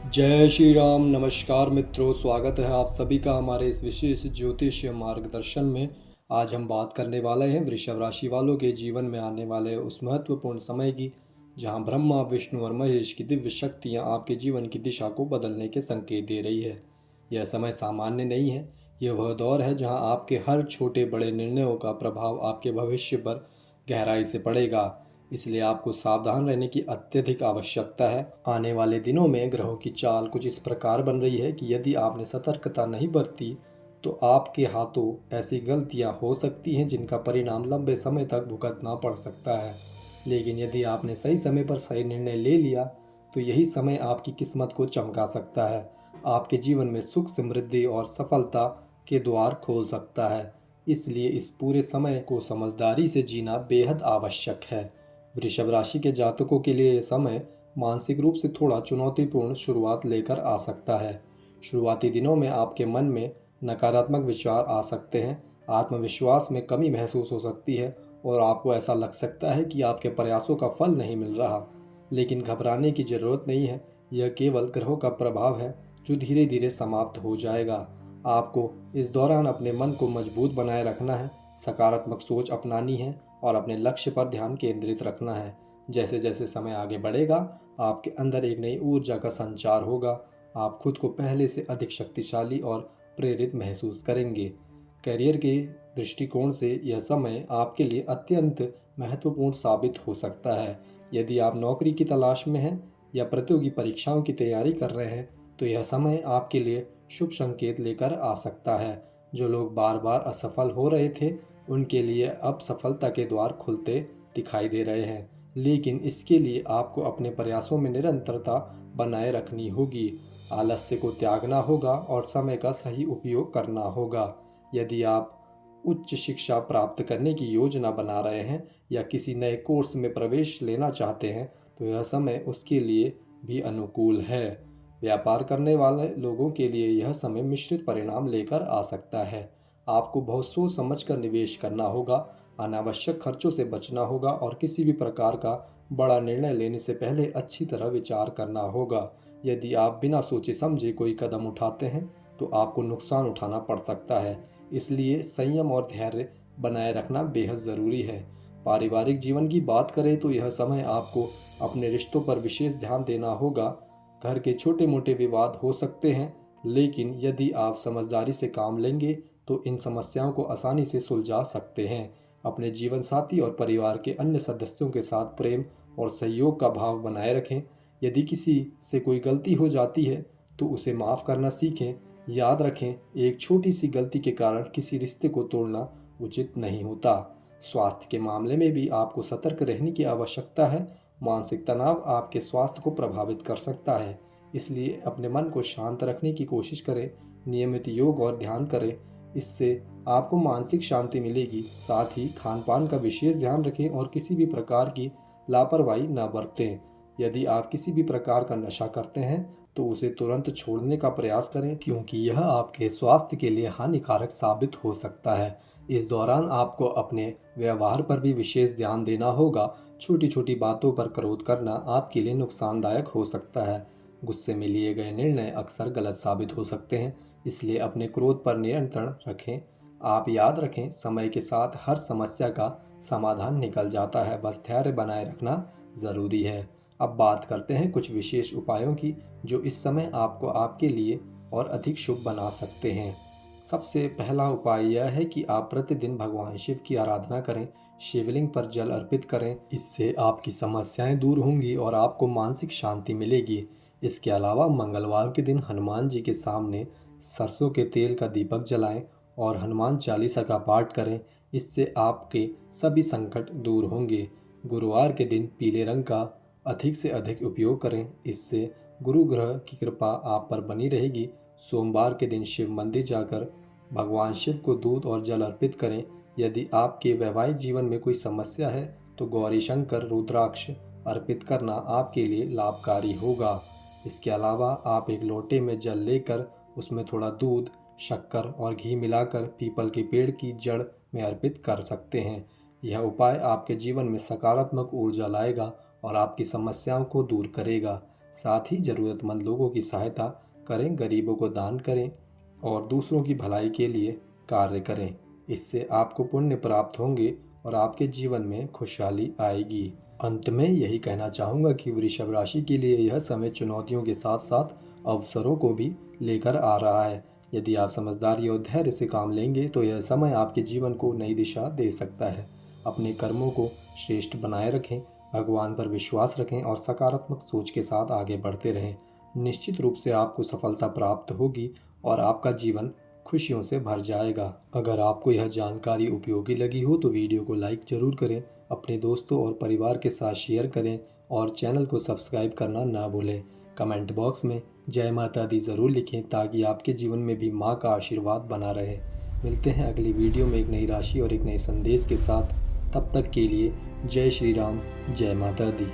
जय श्री राम। नमस्कार मित्रों, स्वागत है आप सभी का हमारे इस विशेष ज्योतिषीय मार्गदर्शन में। आज हम बात करने वाले हैं वृषभ राशि वालों के जीवन में आने वाले उस महत्वपूर्ण समय की जहां ब्रह्मा, विष्णु और महेश की दिव्य शक्तियां आपके जीवन की दिशा को बदलने के संकेत दे रही है। यह समय सामान्य नहीं है। यह वह दौर है जहां आपके हर छोटे बड़े निर्णयों का प्रभाव आपके भविष्य पर गहराई से पड़ेगा। इसलिए आपको सावधान रहने की अत्यधिक आवश्यकता है। आने वाले दिनों में ग्रहों की चाल कुछ इस प्रकार बन रही है कि यदि आपने सतर्कता नहीं बरती तो आपके हाथों ऐसी गलतियां हो सकती हैं जिनका परिणाम लंबे समय तक भुगतना पड़ सकता है। लेकिन यदि आपने सही समय पर सही निर्णय ले लिया तो यही समय आपकी किस्मत को चमका सकता है, आपके जीवन में सुख, समृद्धि और सफलता के द्वार खोल सकता है। इसलिए इस पूरे समय को समझदारी से जीना बेहद आवश्यक है। वृषभ राशि के जातकों के लिए यह समय मानसिक रूप से थोड़ा चुनौतीपूर्ण शुरुआत लेकर आ सकता है। शुरुआती दिनों में आपके मन में नकारात्मक विचार आ सकते हैं, आत्मविश्वास में कमी महसूस हो सकती है और आपको ऐसा लग सकता है कि आपके प्रयासों का फल नहीं मिल रहा। लेकिन घबराने की जरूरत नहीं है, यह केवल ग्रहों का प्रभाव है जो धीरे धीरे समाप्त हो जाएगा। आपको इस दौरान अपने मन को मजबूत बनाए रखना है, सकारात्मक सोच अपनानी है और अपने लक्ष्य पर ध्यान केंद्रित रखना है। जैसे जैसे समय आगे बढ़ेगा आपके अंदर एक नई ऊर्जा का संचार होगा। आप खुद को पहले से अधिक शक्तिशाली और प्रेरित महसूस करेंगे। करियर के दृष्टिकोण से यह समय आपके लिए अत्यंत महत्वपूर्ण साबित हो सकता है। यदि आप नौकरी की तलाश में हैं या प्रतियोगी परीक्षाओं की तैयारी कर रहे हैं तो यह समय आपके लिए शुभ संकेत लेकर आ सकता है। जो लोग बार बार असफल हो रहे थे उनके लिए अब सफलता के द्वार खुलते दिखाई दे रहे हैं। लेकिन इसके लिए आपको अपने प्रयासों में निरंतरता बनाए रखनी होगी, आलस्य को त्यागना होगा और समय का सही उपयोग करना होगा। यदि आप उच्च शिक्षा प्राप्त करने की योजना बना रहे हैं या किसी नए कोर्स में प्रवेश लेना चाहते हैं तो यह समय उसके लिए भी अनुकूल है। व्यापार करने वाले लोगों के लिए यह समय मिश्रित परिणाम लेकर आ सकता है। आपको बहुत सोच समझ कर निवेश करना होगा, अनावश्यक खर्चों से बचना होगा और किसी भी प्रकार का बड़ा निर्णय लेने से पहले अच्छी तरह विचार करना होगा। यदि आप बिना सोचे समझे कोई कदम उठाते हैं तो आपको नुकसान उठाना पड़ सकता है। इसलिए संयम और धैर्य बनाए रखना बेहद ज़रूरी है। पारिवारिक जीवन की बात करें तो यह समय आपको अपने रिश्तों पर विशेष ध्यान देना होगा। घर के छोटे मोटे विवाद हो सकते हैं, लेकिन यदि आप समझदारी से काम लेंगे तो इन समस्याओं को आसानी से सुलझा सकते हैं। अपने जीवन साथी और परिवार के अन्य सदस्यों के साथ प्रेम और सहयोग का भाव बनाए रखें। यदि किसी से कोई गलती हो जाती है तो उसे माफ़ करना सीखें। याद रखें, एक छोटी सी गलती के कारण किसी रिश्ते को तोड़ना उचित नहीं होता। स्वास्थ्य के मामले में भी आपको सतर्क रहने की आवश्यकता है। मानसिक तनाव आपके स्वास्थ्य को प्रभावित कर सकता है, इसलिए अपने मन को शांत रखने की कोशिश करें। नियमित योग और ध्यान करें, इससे आपको मानसिक शांति मिलेगी। साथ ही खान पान का विशेष ध्यान रखें और किसी भी प्रकार की लापरवाही न बरतें। यदि आप किसी भी प्रकार का नशा करते हैं तो उसे तुरंत छोड़ने का प्रयास करें, क्योंकि यह आपके स्वास्थ्य के लिए हानिकारक साबित हो सकता है। इस दौरान आपको अपने व्यवहार पर भी विशेष ध्यान देना होगा। छोटी छोटी बातों पर क्रोध करना आपके लिए नुकसानदायक हो सकता है। गुस्से में लिए गए निर्णय अक्सर गलत साबित हो सकते हैं, इसलिए अपने क्रोध पर नियंत्रण रखें। आप याद रखें, समय के साथ हर समस्या का समाधान निकल जाता है, बस धैर्य बनाए रखना ज़रूरी है। अब बात करते हैं कुछ विशेष उपायों की जो इस समय आपको आपके लिए और अधिक शुभ बना सकते हैं। सबसे पहला उपाय यह है कि आप प्रतिदिन भगवान शिव की आराधना करें, शिवलिंग पर जल अर्पित करें। इससे आपकी समस्याएं दूर होंगी और आपको मानसिक शांति मिलेगी। इसके अलावा मंगलवार के दिन हनुमान जी के सामने सरसों के तेल का दीपक जलाएं और हनुमान चालीसा का पाठ करें। इससे आपके सभी संकट दूर होंगे। गुरुवार के दिन पीले रंग का अधिक से अधिक उपयोग करें, इससे गुरु ग्रह की कृपा आप पर बनी रहेगी। सोमवार के दिन शिव मंदिर जाकर भगवान शिव को दूध और जल अर्पित करें। यदि आपके वैवाहिक जीवन में कोई समस्या है तो गौरी शंकर रुद्राक्ष अर्पित करना आपके लिए लाभकारी होगा। इसके अलावा आप एक लोटे में जल लेकर उसमें थोड़ा दूध, शक्कर और घी मिलाकर पीपल के पेड़ की जड़ में अर्पित कर सकते हैं। यह उपाय आपके जीवन में सकारात्मक ऊर्जा लाएगा और आपकी समस्याओं को दूर करेगा। साथ ही ज़रूरतमंद लोगों की सहायता करें, गरीबों को दान करें और दूसरों की भलाई के लिए कार्य करें। इससे आपको पुण्य प्राप्त होंगे और आपके जीवन में खुशहाली आएगी। अंत में यही कहना चाहूँगा कि वृषभ राशि के लिए यह समय चुनौतियों के साथ साथ अवसरों को भी लेकर आ रहा है। यदि आप समझदारी और धैर्य से काम लेंगे तो यह समय आपके जीवन को नई दिशा दे सकता है। अपने कर्मों को श्रेष्ठ बनाए रखें, भगवान पर विश्वास रखें और सकारात्मक सोच के साथ आगे बढ़ते रहें। निश्चित रूप से आपको सफलता प्राप्त होगी और आपका जीवन खुशियों से भर जाएगा। अगर आपको यह जानकारी उपयोगी लगी हो तो वीडियो को लाइक ज़रूर करें, अपने दोस्तों और परिवार के साथ शेयर करें और चैनल को सब्सक्राइब करना ना भूलें। कमेंट बॉक्स में जय माता दी ज़रूर लिखें ताकि आपके जीवन में भी माँ का आशीर्वाद बना रहे। मिलते हैं अगली वीडियो में एक नई राशि और एक नए संदेश के साथ। तब तक के लिए जय श्री राम, जय माता दी।